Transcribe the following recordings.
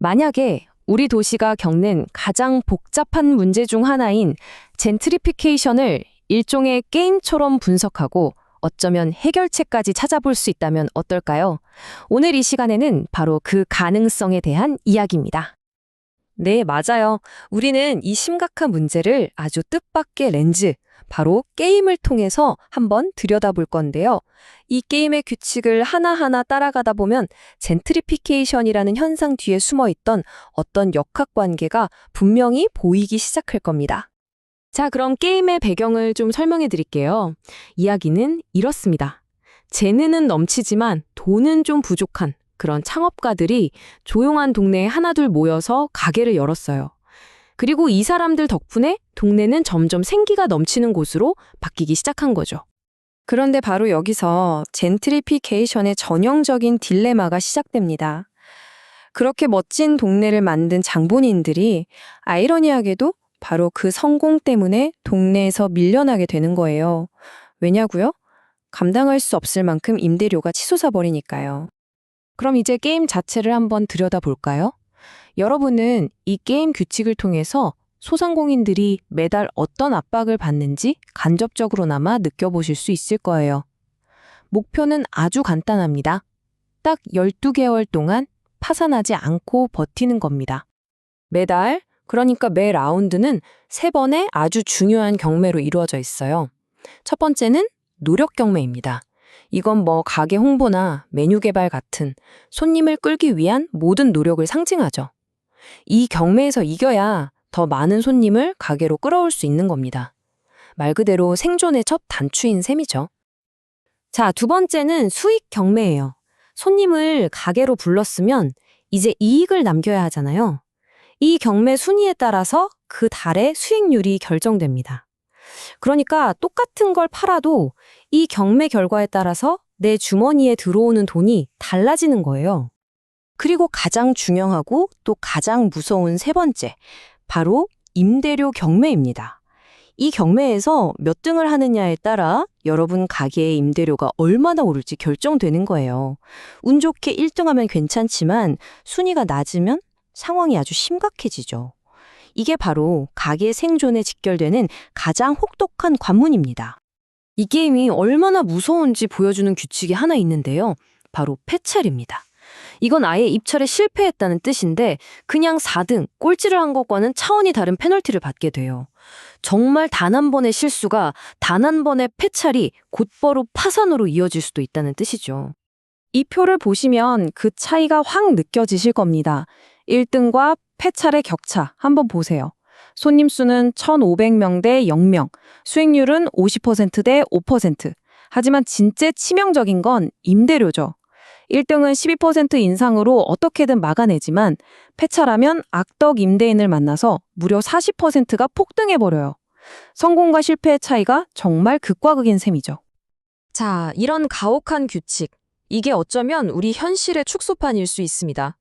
만약에 우리 도시가 겪는 가장 복잡한 문제 중 하나인 젠트리피케이션을 일종의 게임처럼 분석하고 어쩌면 해결책까지 찾아볼 수 있다면 어떨까요? 오늘 이 시간에는 바로 그 가능성에 대한 이야기입니다. 네, 맞아요. 우리는 이 심각한 문제를 아주 뜻밖의 렌즈, 바로 게임을 통해서 한번 들여다볼 건데요. 이 게임의 규칙을 하나하나 따라가다 보면 젠트리피케이션이라는 현상 뒤에 숨어있던 어떤 역학관계가 분명히 보이기 시작할 겁니다. 자, 그럼 게임의 배경을 좀 설명해 드릴게요. 이야기는 이렇습니다. 재능은 넘치지만 돈은 좀 부족한 그런 창업가들이 조용한 동네에 하나둘 모여서 가게를 열었어요. 그리고 이 사람들 덕분에 동네는 점점 생기가 넘치는 곳으로 바뀌기 시작한 거죠. 그런데 바로 여기서 젠트리피케이션의 전형적인 딜레마가 시작됩니다. 그렇게 멋진 동네를 만든 장본인들이 아이러니하게도 바로 그 성공 때문에 동네에서 밀려나게 되는 거예요. 왜냐고요? 감당할 수 없을 만큼 임대료가 치솟아 버리니까요. 그럼 이제 게임 자체를 한번 들여다볼까요? 여러분은 이 게임 규칙을 통해서 소상공인들이 매달 어떤 압박을 받는지 간접적으로나마 느껴보실 수 있을 거예요. 목표는 아주 간단합니다. 딱 12개월 동안 파산하지 않고 버티는 겁니다. 매달, 그러니까 매 라운드는 3번의 아주 중요한 경매로 이루어져 있어요. 첫 번째는 노력 경매입니다. 이건 가게 홍보나 메뉴 개발 같은 손님을 끌기 위한 모든 노력을 상징하죠. 이 경매에서 이겨야 더 많은 손님을 가게로 끌어올 수 있는 겁니다. 말 그대로 생존의 첫 단추인 셈이죠. 자, 두 번째는 수익 경매예요. 손님을 가게로 불렀으면 이제 이익을 남겨야 하잖아요. 이 경매 순위에 따라서 그 달의 수익률이 결정됩니다. 그러니까 똑같은 걸 팔아도 이 경매 결과에 따라서 내 주머니에 들어오는 돈이 달라지는 거예요. 그리고 가장 중요하고 또 가장 무서운 세 번째, 바로 임대료 경매입니다. 이 경매에서 몇 등을 하느냐에 따라 여러분 가게의 임대료가 얼마나 오를지 결정되는 거예요. 운 좋게 1등하면 괜찮지만 순위가 낮으면 상황이 아주 심각해지죠. 이게 바로 가게 생존에 직결되는 가장 혹독한 관문입니다. 이 게임이 얼마나 무서운지 보여주는 규칙이 하나 있는데요. 바로 폐찰입니다. 이건 아예 입찰에 실패했다는 뜻인데 그냥 4등, 꼴찌를 한 것과는 차원이 다른 페널티를 받게 돼요. 정말 단 한 번의 실수가 단 한 번의 폐찰이 곧바로 파산으로 이어질 수도 있다는 뜻이죠. 이 표를 보시면 그 차이가 확 느껴지실 겁니다. 1등과 폐찰의 격차 한번 보세요. 손님 수는 1,500명 대 0명, 수익률은 50% 대 5%. 하지만 진짜 치명적인 건 임대료죠. 1등은 12% 인상으로 어떻게든 막아내지만 폐찰하면 악덕 임대인을 만나서 무려 40%가 폭등해버려요. 성공과 실패의 차이가 정말 극과 극인 셈이죠. 자, 이런 가혹한 규칙. 이게 어쩌면 우리 현실의 축소판일 수 있습니다.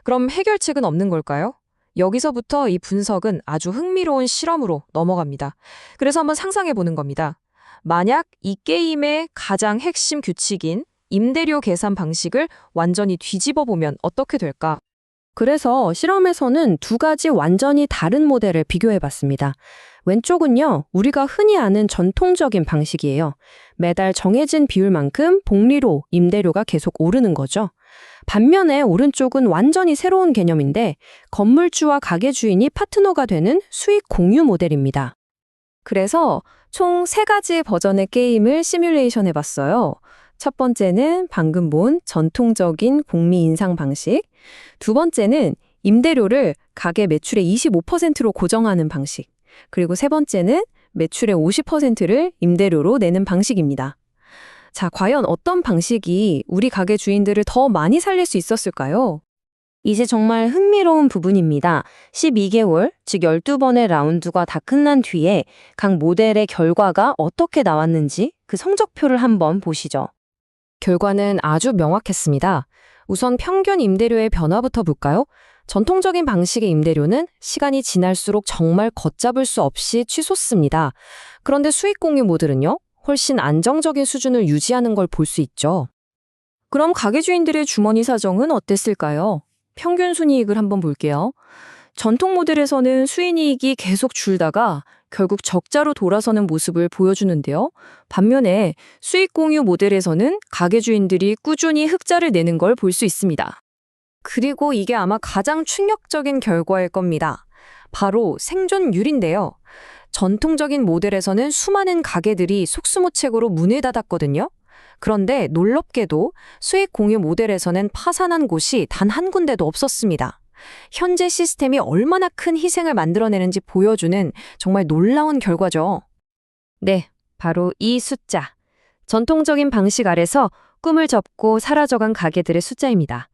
그럼 해결책은 없는 걸까요? 여기서부터 이 분석은 아주 흥미로운 실험으로 넘어갑니다. 그래서 한번 상상해 보는 겁니다. 만약 이 게임의 가장 핵심 규칙인 임대료 계산 방식을 완전히 뒤집어 보면 어떻게 될까? 그래서 실험에서는 두 가지 완전히 다른 모델을 비교해 봤습니다. 왼쪽은요, 우리가 흔히 아는 전통적인 방식이에요. 매달 정해진 비율만큼 복리로 임대료가 계속 오르는 거죠. 반면에 오른쪽은 완전히 새로운 개념인데 건물주와 가게 주인이 파트너가 되는 수익 공유 모델입니다. 그래서 총 3가지 버전의 게임을 시뮬레이션 해봤어요. 첫 번째는 방금 본 전통적인 복리 인상 방식, 두 번째는 임대료를 가게 매출의 25%로 고정하는 방식, 그리고 세 번째는 매출의 50%를 임대료로 내는 방식입니다. 자, 과연 어떤 방식이 우리 가게 주인들을 더 많이 살릴 수 있었을까요? 이제 정말 흥미로운 부분입니다. 12개월, 즉 12번의 라운드가 다 끝난 뒤에 각 모델의 결과가 어떻게 나왔는지 그 성적표를 한번 보시죠. 결과는 아주 명확했습니다. 우선 평균 임대료의 변화부터 볼까요? 전통적인 방식의 임대료는 시간이 지날수록 정말 걷잡을 수 없이 치솟습니다. 그런데 수익 공유 모델은요? 훨씬 안정적인 수준을 유지하는 걸 볼 수 있죠. 그럼 가게 주인들의 주머니 사정은 어땠을까요? 평균 순이익을 한번 볼게요. 전통 모델에서는 수익이익이 계속 줄다가 결국 적자로 돌아서는 모습을 보여주는데요. 반면에 수익 공유 모델에서는 가게 주인들이 꾸준히 흑자를 내는 걸 볼 수 있습니다. 그리고 이게 아마 가장 충격적인 결과일 겁니다. 바로 생존율인데요. 전통적인 모델에서는 수많은 가게들이 속수무책으로 문을 닫았거든요. 그런데 놀랍게도 수익 공유 모델에서는 파산한 곳이 단 한 군데도 없었습니다. 현재 시스템이 얼마나 큰 희생을 만들어내는지 보여주는 정말 놀라운 결과죠. 네, 바로 이 숫자. 전통적인 방식 아래서 꿈을 접고 사라져간 가게들의 숫자입니다.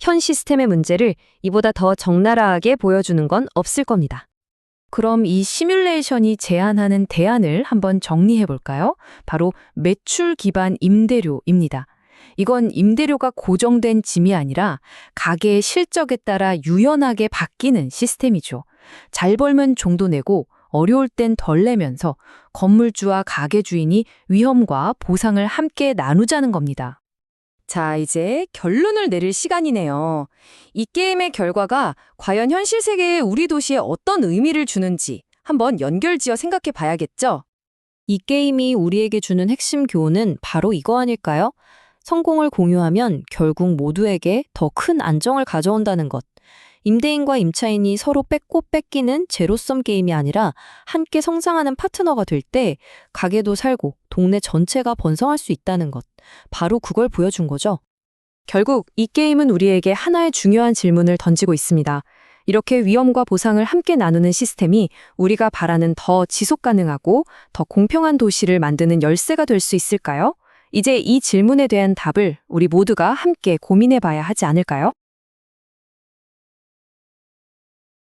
현 시스템의 문제를 이보다 더 적나라하게 보여주는 건 없을 겁니다. 그럼 이 시뮬레이션이 제안하는 대안을 한번 정리해 볼까요? 바로 매출 기반 임대료입니다. 이건 임대료가 고정된 짐이 아니라 가게의 실적에 따라 유연하게 바뀌는 시스템이죠. 잘 벌면 정도 내고 어려울 땐 덜 내면서 건물주와 가게 주인이 위험과 보상을 함께 나누자는 겁니다. 자, 이제 결론을 내릴 시간이네요. 이 게임의 결과가 과연 현실 세계에 우리 도시에 어떤 의미를 주는지 한번 연결지어 생각해 봐야겠죠? 이 게임이 우리에게 주는 핵심 교훈은 바로 이거 아닐까요? 성공을 공유하면 결국 모두에게 더 큰 안정을 가져온다는 것. 임대인과 임차인이 서로 뺏고 뺏기는 제로섬 게임이 아니라 함께 성장하는 파트너가 될 때 가게도 살고 동네 전체가 번성할 수 있다는 것. 바로 그걸 보여준 거죠. 결국 이 게임은 우리에게 하나의 중요한 질문을 던지고 있습니다. 이렇게 위험과 보상을 함께 나누는 시스템이 우리가 바라는 더 지속 가능하고 더 공평한 도시를 만드는 열쇠가 될 수 있을까요? 이제 이 질문에 대한 답을 우리 모두가 함께 고민해 봐야 하지 않을까요?